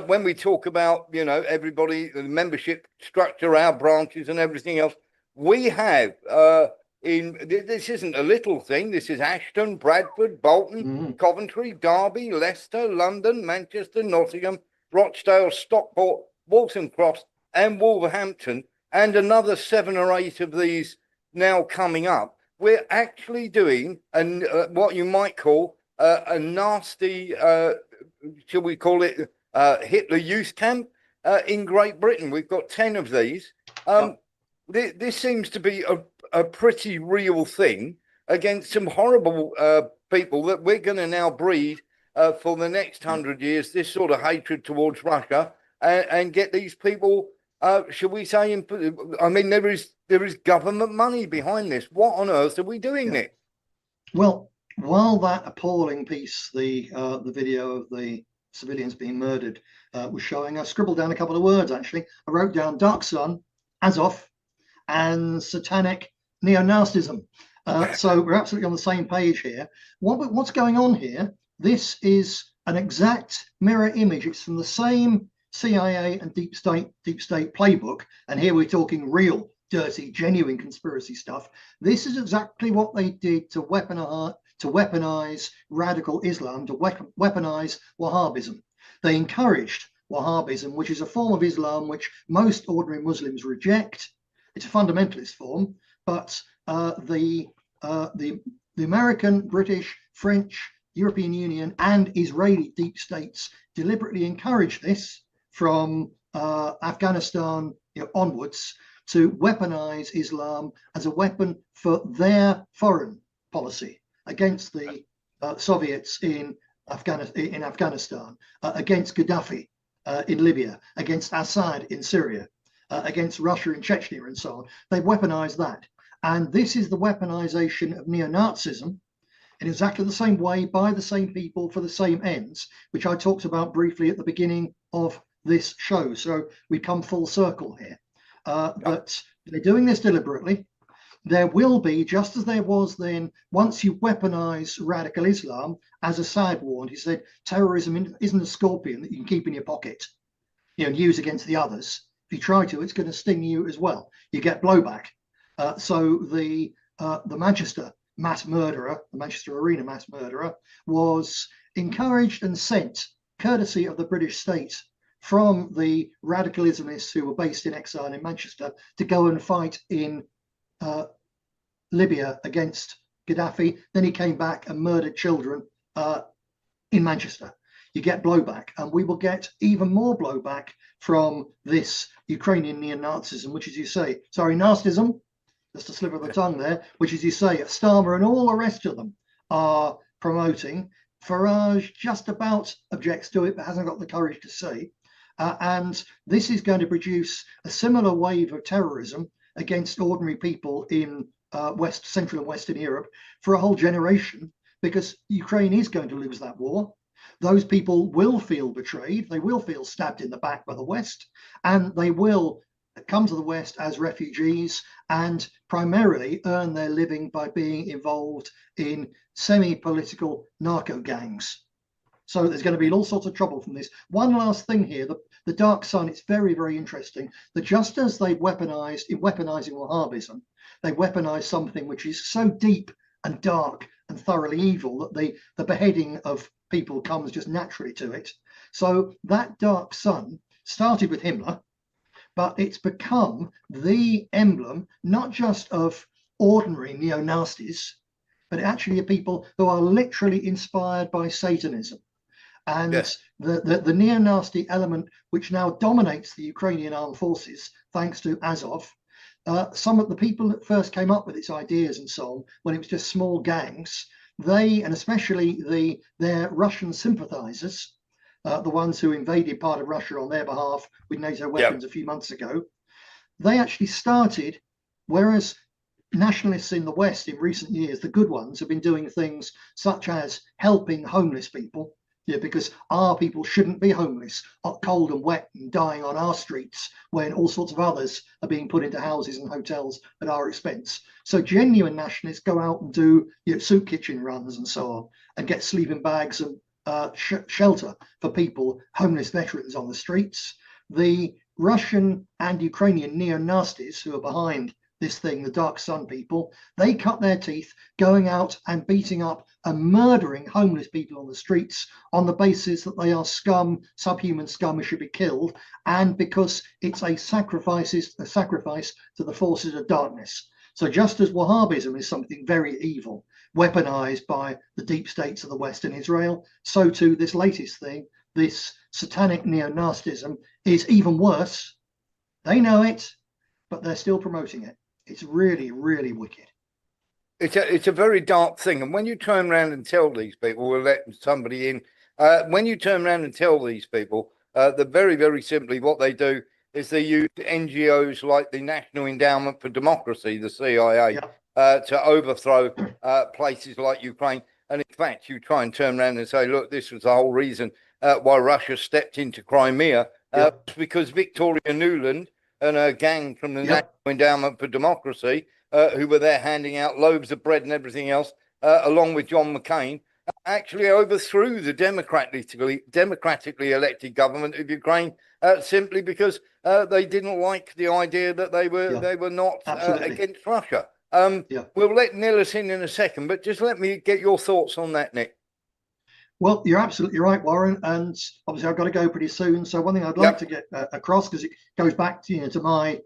when we talk about, everybody, the membership structure, our branches and everything else, we have this isn't a little thing. This is Ashton, Bradford, Bolton, Coventry, Derby, Leicester, London, Manchester, Nottingham, Rochdale, Stockport, Waltham Cross, and Wolverhampton, and another 7 or 8 of these now coming up. We're actually doing what you might call a nasty, shall we call it, Hitler Youth Camp in Great Britain. We've got 10 of these. This seems to be a pretty real thing against some horrible people that we're going to now breed for the next 100 years, this sort of hatred towards Russia, and get these people, shall we say, I mean, there is government money behind this. What on earth are we doing, Nick? Well, while that appalling piece, the video of the civilians being murdered was showing, I scribbled down a couple of words, actually. I wrote down Dark Sun, Azov, and satanic neo-Nazism. So we're absolutely on the same page here. What's going on here? This is an exact mirror image. It's from the same CIA and deep state playbook. And here we're talking real, dirty, genuine conspiracy stuff. This is exactly what they did to weaponize radical Islam, to weaponize Wahhabism. They encouraged Wahhabism, which is a form of Islam which most ordinary Muslims reject. It's a fundamentalist form, but the American, British, French, European Union, and Israeli deep states deliberately encouraged this from Afghanistan onwards to weaponize Islam as a weapon for their foreign policy against the Soviets in Afghanistan, against Gaddafi in Libya, against Assad in Syria, against Russia in Chechnya, and so on. They weaponized that. And this is the weaponization of neo-Nazism in exactly the same way, by the same people, for the same ends, which I talked about briefly at the beginning of this show. So we come full circle here. But they're doing this deliberately. There will be, just as there was then, once you weaponize radical Islam, as Assad warned, he said, terrorism isn't a scorpion that you can keep in your pocket, and use against the others. If you try to, it's going to sting you as well. You get blowback. So the Manchester mass murderer, the Manchester Arena mass murderer, was encouraged and sent, courtesy of the British state, from the radical Islamists who were based in exile in Manchester, to go and fight in Libya against Gaddafi. Then he came back and murdered children in Manchester. You get blowback, and we will get even more blowback from this Ukrainian neo-Nazism, which, as you say, sorry, Nazism, just a slip of the tongue there, which, as you say, Starmer and all the rest of them are promoting. Farage just about objects to it, but hasn't got the courage to say. And this is going to produce a similar wave of terrorism against ordinary people in Central and Western Europe for a whole generation, because Ukraine is going to lose that war. Those people will feel betrayed. They will feel stabbed in the back by the West, and they will come to the West as refugees and primarily earn their living by being involved in semi-political narco gangs. So there's going to be all sorts of trouble from this. One last thing here, the dark sun, it's very, very interesting that just as they weaponized, in weaponizing Wahhabism, they weaponized something which is so deep and dark and thoroughly evil that the beheading of people comes just naturally to it. So that dark sun started with Himmler, but it's become the emblem not just of ordinary neo-Nazis, but actually of people who are literally inspired by Satanism. And yes, the neo-Nazi element, which now dominates the Ukrainian armed forces, thanks to Azov, some of the people that first came up with its ideas and so on, when it was just small gangs, they, and especially their Russian sympathizers, the ones who invaded part of Russia on their behalf with NATO weapons a few months ago, they actually started, whereas nationalists in the West in recent years, the good ones, have been doing things such as helping homeless people, because our people shouldn't be homeless, cold and wet and dying on our streets when all sorts of others are being put into houses and hotels at our expense. So genuine nationalists go out and do soup kitchen runs and so on, and get sleeping bags and shelter for people, homeless veterans on the streets. The Russian and Ukrainian neo-Nazis who are behind this thing, the Dark Sun people, they cut their teeth going out and beating up and murdering homeless people on the streets on the basis that they are scum, subhuman scum who should be killed, and because it's a sacrifice to the forces of darkness. So just as Wahhabism is something very evil, weaponized by the deep states of the West and Israel, so too this latest thing, this satanic neo-Nazism, is even worse. They know it, but they're still promoting it. It's really, really wicked. it's a very dark thing. And when you turn around and tell these people, we're letting somebody in, when you turn around and tell these people, that very, very simply what they do is they use NGOs like the National Endowment for Democracy, the CIA, to overthrow places like Ukraine. And in fact, you try and turn around and say, look, this was the whole reason why Russia stepped into Crimea, because Victoria Nuland and a gang from the National Endowment for Democracy, who were there handing out loaves of bread and everything else, along with John McCain, actually overthrew the democratically elected government of Ukraine simply because they didn't like the idea that they were not against Russia. We'll let Nilis in a second, but just let me get your thoughts on that, Nick. Well, you're absolutely right, Warren, and obviously I've got to go pretty soon. So one thing I'd like to get across, because it goes back to my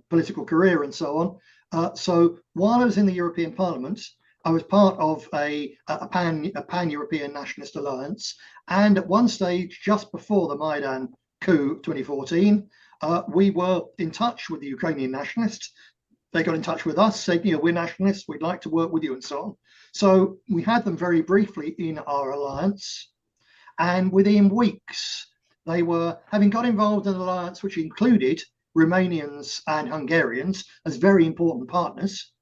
political career and so on. So while I was in the European Parliament, I was part of a pan-European nationalist alliance, and at one stage, just before the Maidan coup 2014, we were in touch with the Ukrainian nationalists. They got in touch with us, said, we're nationalists, we'd like to work with you and so on. So we had them very briefly in our alliance, and within weeks, they were, having got involved in an alliance which included Romanians and Hungarians as very important partners,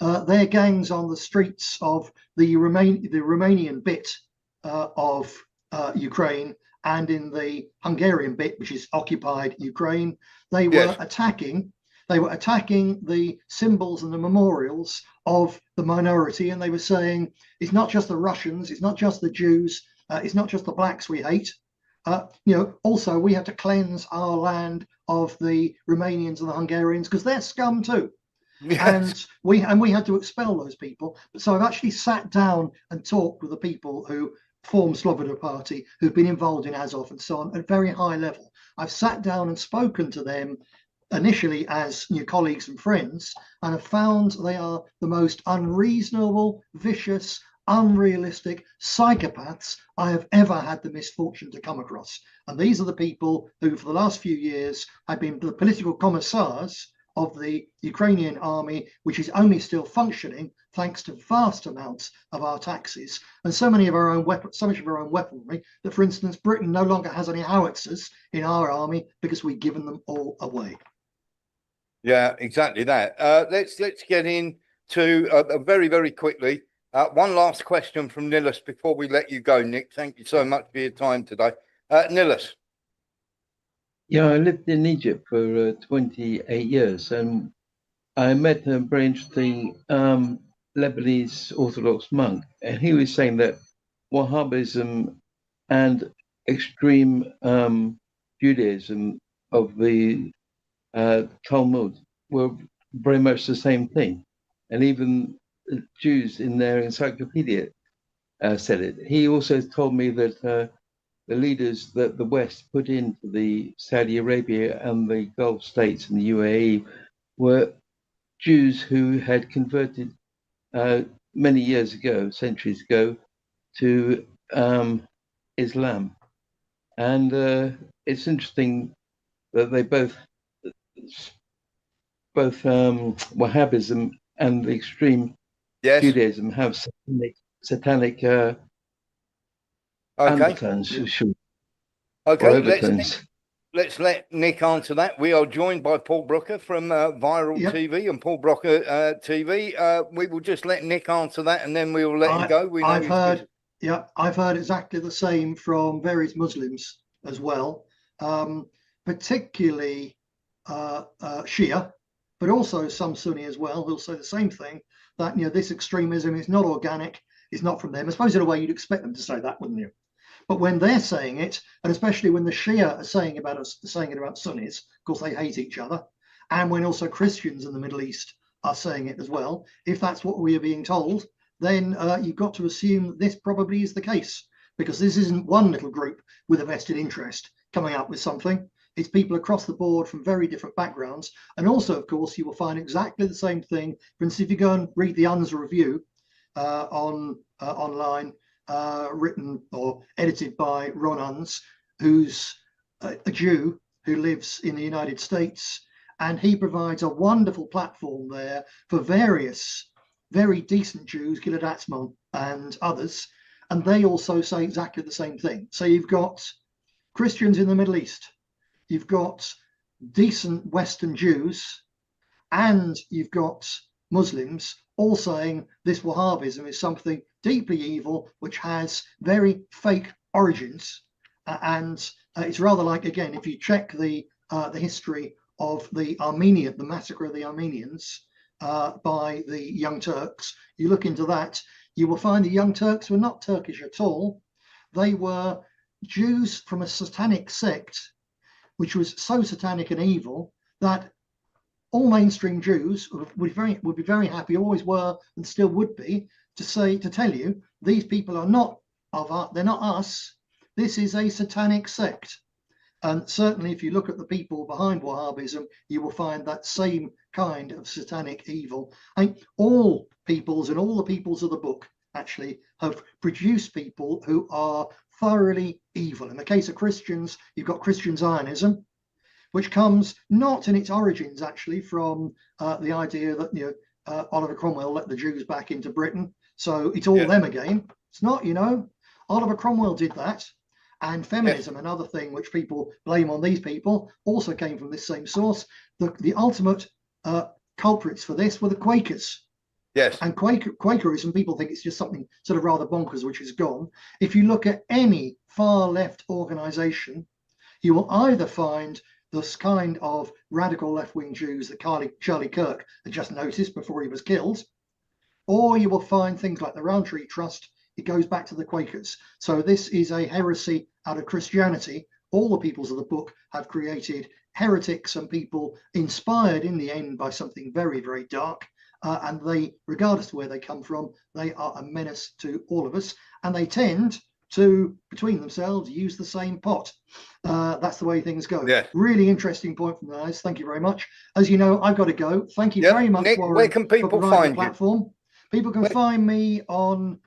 their gangs on the streets of the Romanian bit of Ukraine and in the Hungarian bit, which is occupied Ukraine, they were attacking the symbols and the memorials of the minority, and they were saying, it's not just the Russians, it's not just the Jews, it's not just the blacks we hate. Also we have to cleanse our land of the Romanians and the Hungarians because they're scum too. And we had to expel those people. So I've actually sat down and talked with the people who form Sloboda Party, who've been involved in Azov and so on at very high level. I've sat down and spoken to them initially as new colleagues and friends, and have found they are the most unreasonable, vicious, unrealistic psychopaths I have ever had the misfortune to come across. And these are the people who, for the last few years, have been the political commissars of the Ukrainian army, which is only still functioning thanks to vast amounts of our taxes and so much of our own weaponry that, for instance, Britain no longer has any howitzers in our army because we've given them all away. Yeah, exactly that. Let's get into very, very quickly. One last question from Nilis before we let you go, Nick. Thank you so much for your time today. Nilis. Yeah, I lived in Egypt for 28 years, and I met a very interesting Lebanese Orthodox monk, and he was saying that Wahhabism and extreme Judaism of the Talmud were very much the same thing, and even Jews in their encyclopedia said it. He also told me that the leaders that the West put into the Saudi Arabia and the Gulf states and the UAE were Jews who had converted many years ago, centuries ago, to Islam. And it's interesting that they both Wahhabism and the extreme Judaism have satanic undertones. Okay, let's let Nick answer that. We are joined by Paul Brooker from Viral TV and Paul Brooker TV. We will just let Nick answer that, and then we will let him go. I've heard exactly the same from various Muslims as well, particularly Shia, but also some Sunni as well, who'll say the same thing, that this extremism is not organic, it's not from them. I suppose in a way you'd expect them to say that, wouldn't you? But when they're saying it, and especially when the Shia are saying it about Sunnis, of course they hate each other, and when also Christians in the Middle East are saying it as well, if that's what we are being told, then you've got to assume this probably is the case, because this isn't one little group with a vested interest coming up with something. It's people across the board from very different backgrounds. And also, of course, you will find exactly the same thing. For instance, if you go and read the UNS review online, written or edited by Ron Unz, who's a Jew who lives in the United States, and he provides a wonderful platform there for various very decent Jews, Gilad Atzmon and others, and they also say exactly the same thing. So you've got Christians in the Middle East, you've got decent Western Jews, and you've got Muslims all saying this Wahhabism is something deeply evil, which has very fake origins. And it's rather like, again, if you check the history of the massacre of the Armenians by the Young Turks, you look into that, you will find the Young Turks were not Turkish at all. They were Jews from a satanic sect, which was so satanic and evil that all mainstream Jews would be very happy, always were and still would be, to tell you these people are not they're not us. This is a satanic sect. And certainly if you look at the people behind Wahhabism, you will find that same kind of satanic evil. All peoples and all the peoples of the book actually have produced people who are thoroughly evil. In the case of Christians, you've got Christian Zionism, which comes not in its origins actually from the idea that Oliver Cromwell let the Jews back into Britain, so it's all them again. It's not, Oliver Cromwell did that, and feminism, another thing which people blame on these people, also came from this same source. The ultimate culprits for this were the Quakers. Yes. And Quakerism, people think it's just something sort of rather bonkers, which is gone. If you look at any far left organization, you will either find this kind of radical left-wing Jews that Charlie Kirk had just noticed before he was killed, or you will find things like the Roundtree Trust. It goes back to the Quakers. So this is a heresy out of Christianity. All the peoples of the book have created heretics and people inspired in the end by something very, very dark. And they, regardless of where they come from, they are a menace to all of us. And they tend to, between themselves, use the same pot. That's the way things go. Yeah. Really interesting point from the guys. Thank you very much. As you know, I've got to go. Thank you Yep. very much, Nick, Warren, where can people for providing find the you? platform. People can find me on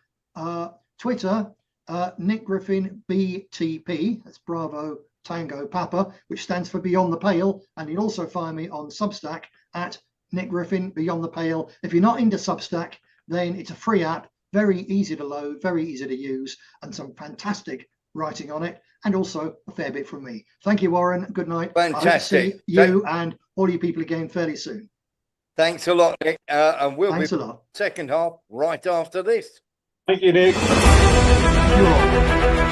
Twitter, Nick Griffin BTP. That's Bravo Tango Papa, which stands for Beyond the Pale. And you'll also find me on Substack at Nick Griffin Beyond the Pale. If you're not into Substack, then it's a free app, very easy to load, very easy to use, and some fantastic writing on it, and also a fair bit from me. Thank you, Warren. Good night. Fantastic. I hope to see you and all you people again fairly soon. Thanks a lot, Nick. And we'll Thanks be a lot. second half right after this. Thank you, Nick. Thank you all.